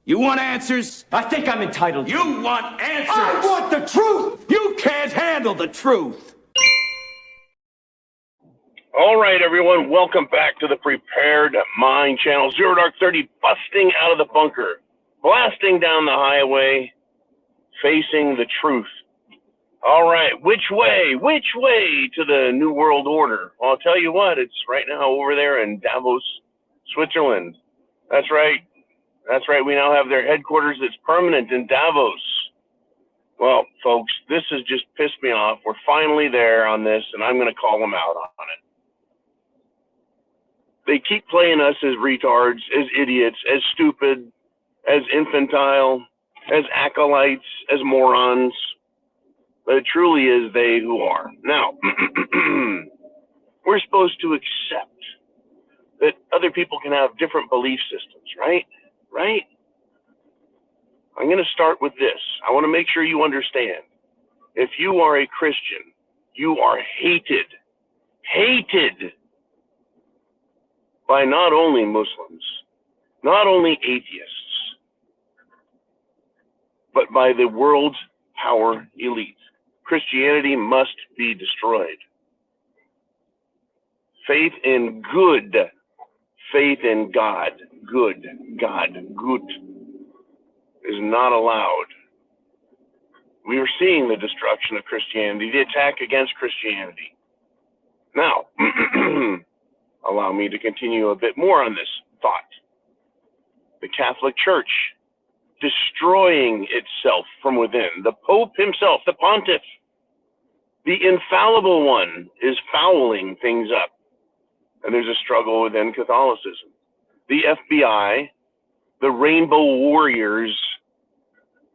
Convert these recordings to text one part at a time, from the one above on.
You want answers? I think I'm entitled to. You want answers? I want the truth! You can't handle the truth. All right, everyone, welcome back to the Prepared Mind channel. Zero Dark 30, busting out of the bunker, blasting down the highway, facing the truth. All right, which way to the New World Order? Well, I'll tell you what, it's right now over there in Davos, Switzerland. That's right. We now have their headquarters that's permanent in Davos. Well, folks, this has just pissed me off. We're finally there on this, and I'm going to call them out on it. They keep playing us as retards, as idiots, as stupid, as infantile, as acolytes, as morons. But it truly is they who are. Now, we're supposed to accept that other people can have different belief systems, right? Right? I'm going to start with this. I want to make sure you understand. If you are a Christian, you are hated by not only Muslims, not only atheists, but by the world's power elite. Christianity must be destroyed. Faith in good, faith in God, good, is not allowed. We are seeing the destruction of Christianity, the attack against Christianity. Now, allow me to continue a bit more on this thought. The Catholic Church destroying itself from within. The Pope himself, the Pontiff, the infallible one, is fouling things up. And there's a struggle within Catholicism. The FBI, the Rainbow Warriors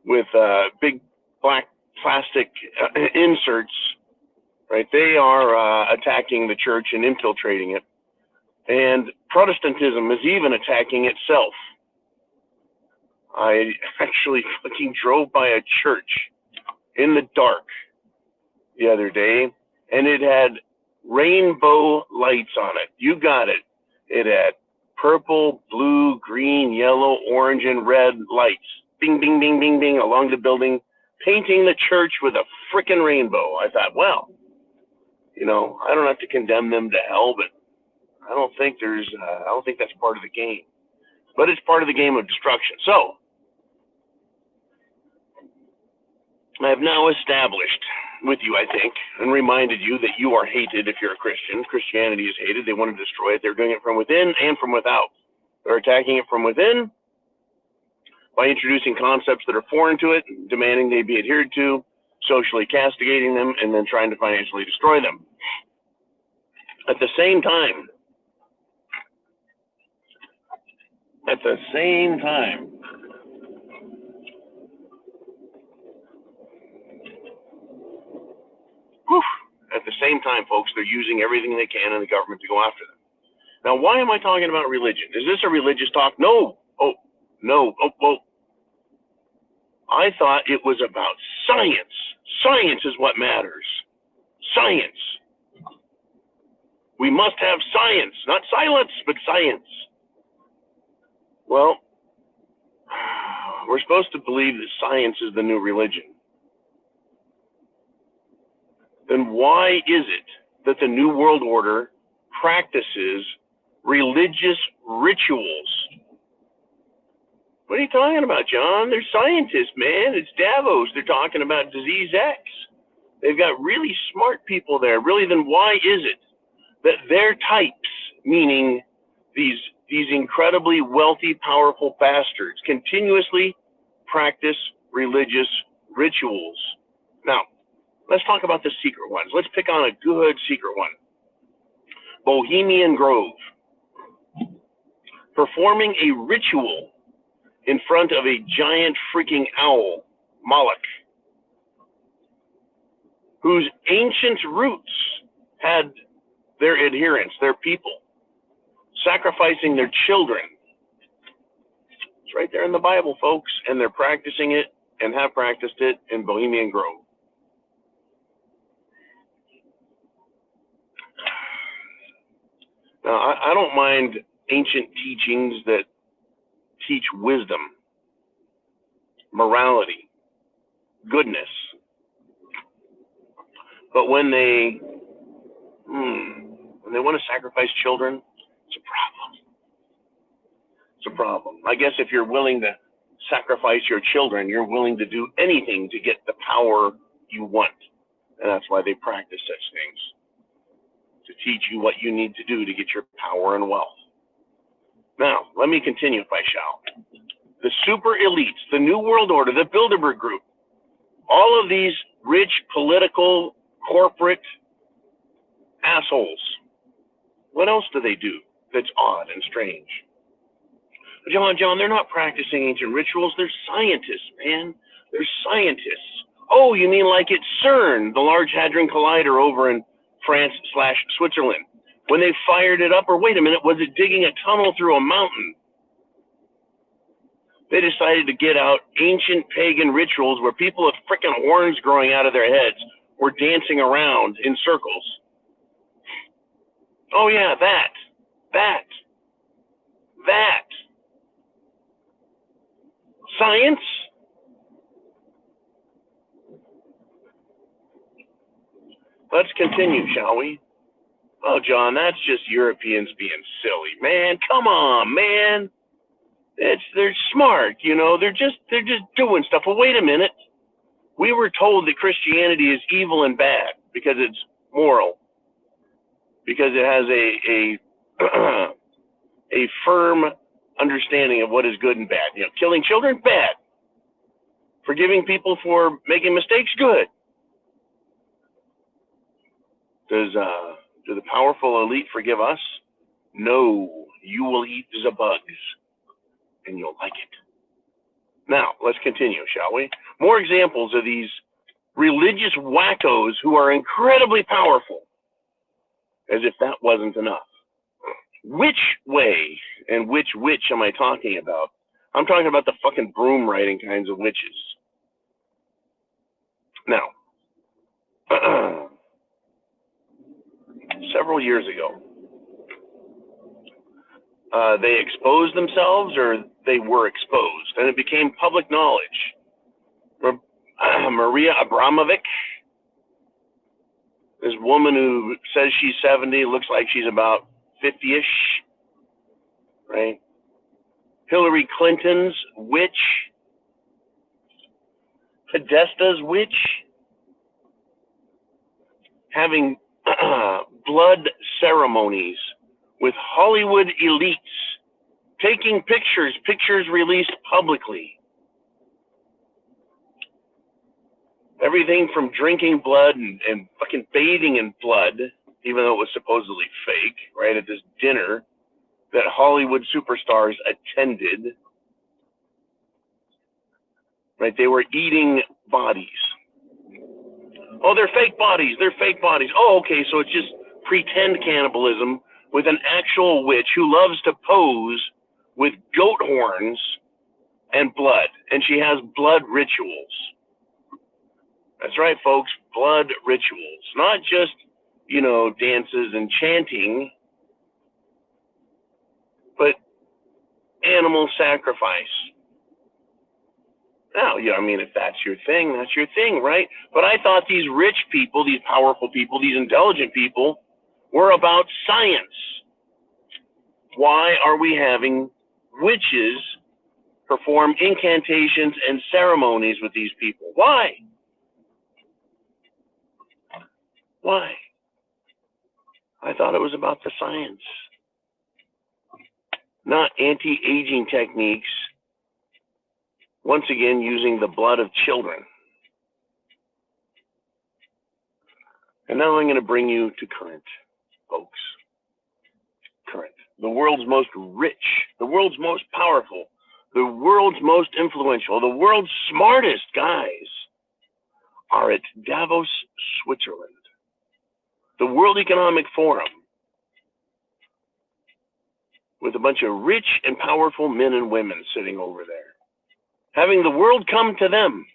with big black plastic inserts, right? They are attacking the church and infiltrating it. And Protestantism is even attacking itself. I actually fucking drove by a church in the dark the other day, and it had rainbow lights on it. You got it. It had purple, blue, green, yellow, orange, and red lights. Bing, bing, bing, bing, bing, along the building, painting the church with a frickin' rainbow. I thought, well, you know, I don't have to condemn them to hell, but I don't think that's part of the game. But it's part of the game of destruction. So, I have now established with you, I think, and reminded you that you are hated if you're a Christian. Christianity is hated. They want to destroy it. They're doing it from within and from without. They're attacking it from within by introducing concepts that are foreign to it, demanding they be adhered to, socially castigating them, and then trying to financially destroy them. At the same time, folks, they're using everything they can in the government to go after them. Now, why am I talking about religion? Is this a religious talk? No. No. I thought it was about science. Science is what matters. Science. We must have science, not silence, but science. Well, we're supposed to believe that science is the new religion. Then why is it that the New World Order practices religious rituals? What are you talking about, John? They're scientists, man. It's Davos. They're talking about disease X. They've got really smart people there. Really, then why is it that their types, meaning these incredibly wealthy, powerful bastards, continuously practice religious rituals? Now, let's talk about the secret ones. Let's pick on a good secret one. Bohemian Grove. Performing a ritual in front of a giant freaking owl, Moloch, whose ancient roots had their adherents, their people, sacrificing their children. It's right there in the Bible, folks, and they're practicing it and have practiced it in Bohemian Grove. Now, I don't mind ancient teachings that teach wisdom, morality, goodness. But when they want to sacrifice children, it's a problem. It's a problem. I guess if you're willing to sacrifice your children, you're willing to do anything to get the power you want. And that's why they practice such things, to teach you what you need to do to get your power and wealth. Now, let me continue if I shall. The super elites, the New World Order, the Bilderberg Group, all of these rich political, corporate assholes, what else do they do that's odd and strange? John, they're not practicing ancient rituals. They're scientists, man. They're scientists. Oh, you mean like at CERN, the Large Hadron Collider over in France/Switzerland, when they fired it up? Or wait a minute, was it digging a tunnel through a mountain? They decided to get out ancient pagan rituals where people with frickin' horns growing out of their heads were dancing around in circles. Oh yeah, that. Science? Let's continue, shall we? Oh, John, that's just Europeans being silly. Man, come on, man. They're smart, you know. They're just doing stuff. Well, wait a minute. We were told that Christianity is evil and bad because it's moral, because it has a firm understanding of what is good and bad. You know, killing children, bad. Forgiving people for making mistakes, good. Do the powerful elite forgive us? No. You will eat the bugs, and you'll like it. Now, let's continue, shall we? More examples of these religious wackos who are incredibly powerful, as if that wasn't enough. Which way and which witch am I talking about? I'm talking about the fucking broom riding kinds of witches. Now, several years ago, they exposed themselves, or they were exposed, and it became public knowledge. Maria Abramovic, this woman who says she's 70, looks like she's about 50-ish, right? Hillary Clinton's witch, Podesta's witch, having blood ceremonies with Hollywood elites, taking pictures released publicly. Everything from drinking blood and fucking bathing in blood, even though it was supposedly fake, right, at this dinner that Hollywood superstars attended. Right, they were eating bodies. Oh, they're fake bodies. Oh, okay, so it's just pretend cannibalism with an actual witch who loves to pose with goat horns and blood. And she has blood rituals. That's right, folks, blood rituals. Not just, you know, dances and chanting, but animal sacrifice. Now, yeah, I mean, if that's your thing, that's your thing, right? But I thought these rich people, these powerful people, these intelligent people were about science. Why are we having witches perform incantations and ceremonies with these people? Why? Why? I thought it was about the science, not anti-aging techniques, once again using the blood of children. And now I'm going to bring you to current, folks. Current. The world's most rich, the world's most powerful, the world's most influential, the world's smartest guys are at Davos, Switzerland. The World Economic Forum, with a bunch of rich and powerful men and women sitting over there, having the world come to them,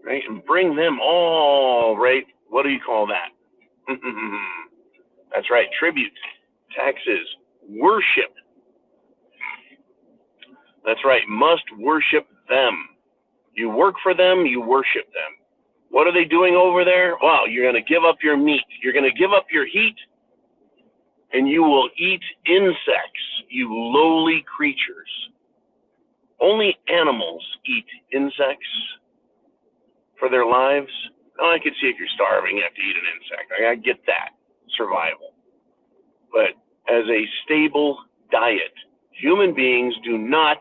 right, and bring them all, right, what do you call that? That's right, tribute, taxes, worship. That's right, must worship them. You work for them, you worship them. What are they doing over there? Well, you're going to give up your meat. You're going to give up your heat, and you will eat insects, you lowly creatures. Only animals eat insects for their lives. Oh, I can see if you're starving, you have to eat an insect. I get that, survival. But as a stable diet, human beings do not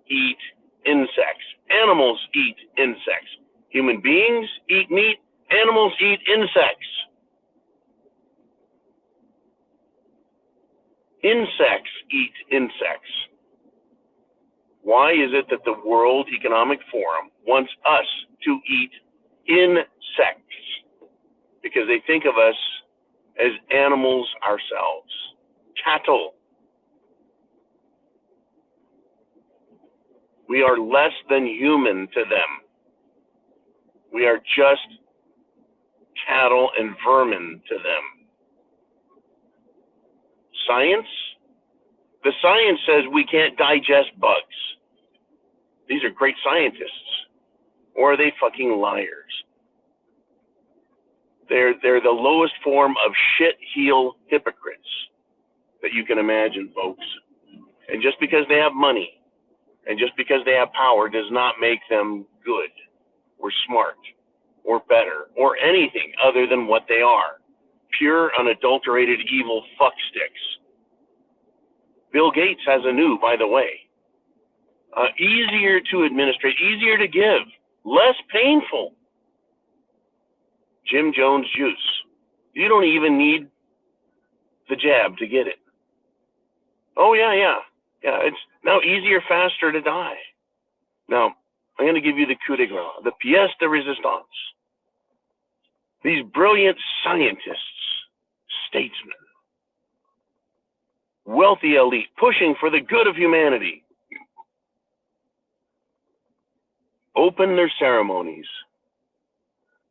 eat insects. Animals eat insects. Human beings eat meat. Animals eat insects. Insects eat insects. Why is it that the World Economic Forum wants us to eat insects? Because they think of us as animals ourselves, cattle. We are less than human to them. We are just cattle and vermin to them. Science? The science says we can't digest bugs. These are great scientists. Or are they fucking liars? They're the lowest form of shit-heel hypocrites that you can imagine, folks. And just because they have money and just because they have power does not make them good or smart or better or anything other than what they are. Pure, unadulterated, evil fucksticks. Bill Gates has a new, by the way. Easier to administrate, easier to give, less painful. Jim Jones juice. You don't even need the jab to get it. Oh, yeah. It's now easier, faster to die. Now, I'm going to give you the coup de grace, the pièce de résistance. These brilliant scientists, statesmen, wealthy elite, pushing for the good of humanity, open their ceremonies,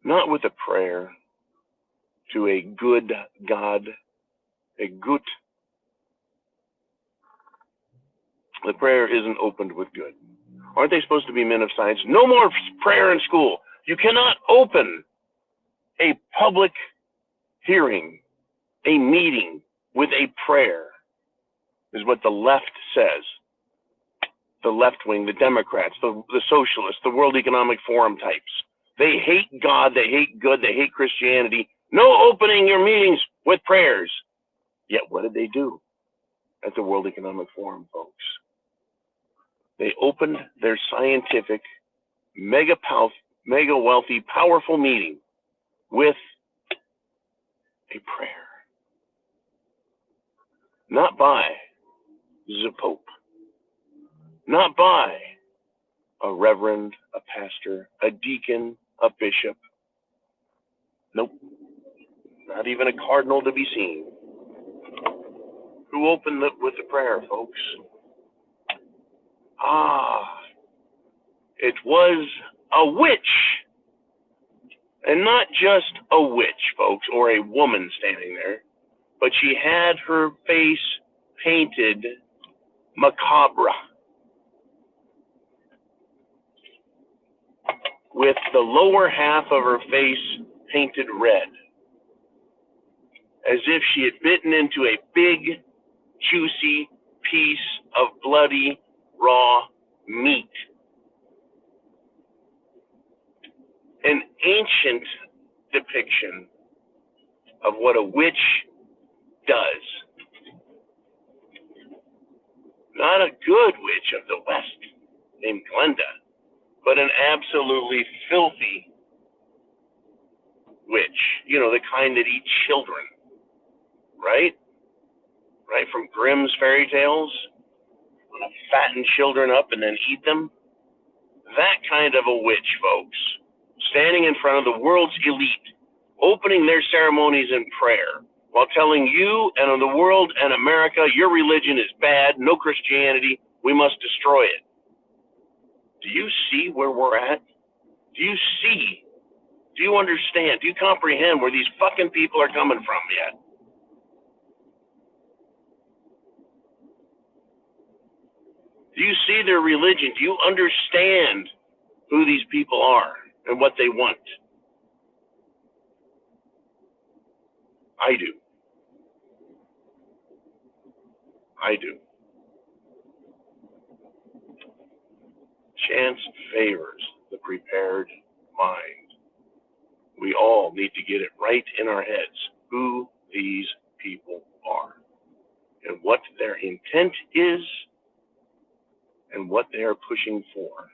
not with a prayer to a good God, a gut. The prayer isn't opened with good. Aren't they supposed to be men of science? No more prayer in school. You cannot open a public hearing, a meeting with a prayer, is what the left says. The left wing, the Democrats, the socialists, the World Economic Forum types. They hate God, they hate good, they hate Christianity. No opening your meetings with prayers. Yet what did they do at the World Economic Forum, folks? They opened their scientific, mega wealthy, powerful meeting with a prayer. Not by the Pope. Not by a reverend, a pastor, a deacon, a bishop. Nope. Not even a cardinal to be seen. Who opened with the prayer, folks? It was a witch. And not just a witch, folks, or a woman standing there, but she had her face painted macabre, with the lower half of her face painted red, as if she had bitten into a big, juicy piece of bloody, raw meat. An ancient depiction of what a witch does. Not a good witch of the West named Glenda, but an absolutely filthy witch. You know, the kind that eats children, right? Right, from Grimm's fairy tales. Want to fatten children up and then eat them? That kind of a witch, folks. Standing in front of the world's elite, opening their ceremonies in prayer, while telling you and the world and America, your religion is bad, no Christianity, we must destroy it. Do you see where we're at? Do you see? Do you understand? Do you comprehend where these fucking people are coming from yet? Do you see their religion? Do you understand who these people are and what they want? I do. I do. Chance favors the prepared mind. We all need to get it right in our heads who these people are and what their intent is and what they are pushing for.